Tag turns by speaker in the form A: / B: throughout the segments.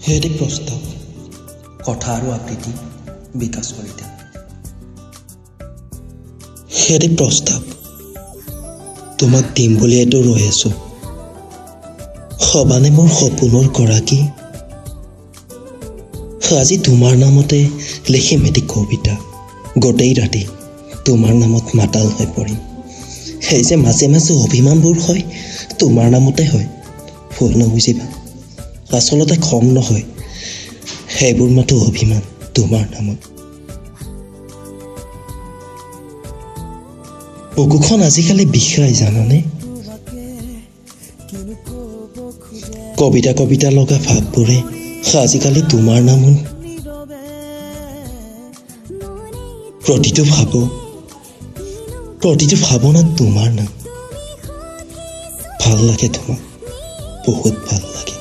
A: হেৰি প্ৰস্তাৱ কথা আৰু আকৃতি বিকাশ কৰিতে হেৰি প্ৰস্তাৱ তোমাক দিম বুলিয়েতো ৰৈ আছো সবানে মোৰ সপোনৰ গৰাকী আজি তোমাৰ নামতে লিখিম এটি কবিতা গোটেই ৰাতি তোমাৰ নামত মাতাল হৈ পৰিম সেই যে মাজে মাজে অভিমানবোৰ হয় তোমাৰ নামতে হয় ভুল নুবুজিবা আচলতে খং নহয় সেইবোৰ মাথো অভিমান তোমাৰ নামত বুকুখন আজিকালি বিষাই জানানে কবিতা কবিতা লগা ভাৱবোৰে আজিকালি তোমাৰ নামত প্ৰতিটো ভাৱনাত তোমাৰ নাম ভাল লাগে তোমাক বহুত ভাল লাগে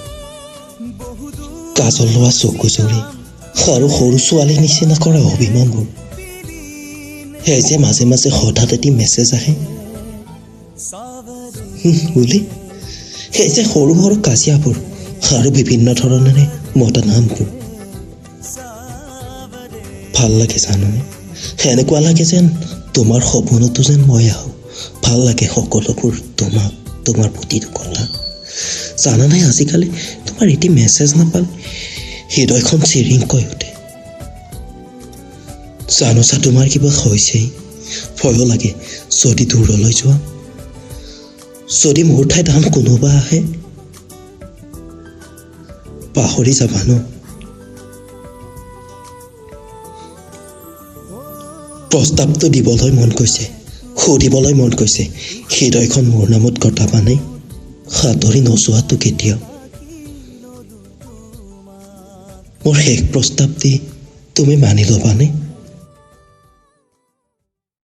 A: কাজল লোৱা চকু জৰি আৰু সৰু ছোৱালীৰ নিচিনা কৰা অভিমানবোৰ সেই যে মাজে মাজে হঠাৎ এটি মেছেজ আহে বুলি সেই যে সৰু সৰু কাজিয়াবোৰ আৰু বিভিন্ন ধৰণেৰে মতা নামবোৰ ভাল লাগে জানানে এনেকুৱা লাগে যেন তোমাৰ সপোনতো যেন মই আহোঁ ভাল লাগে সকলোবোৰ তোমাৰ প্ৰতিটো কথা জানানে আজিকালি তোমাৰ এটি মেছেজ নাপালে হৃদয়খন চিৰিংকৈ উঠে জানোচা তোমাৰ কিবা হৈছেই ভয়ো লাগে যদি দূৰলৈ যোৱা যদি মোৰ ঠাইত আন কোনোবা আহে পাহৰি যাবা ন প্ৰস্তাৱটো দিবলৈ মন গৈছে সুধিবলৈ মন গৈছে হৃদয়খন মোৰ নামত কটাবানে সাঁতৰি নোযোৱাটো কেতিয়াও মোৰ শেষ প্ৰস্তাৱ দি তুমি মানি ল'বানে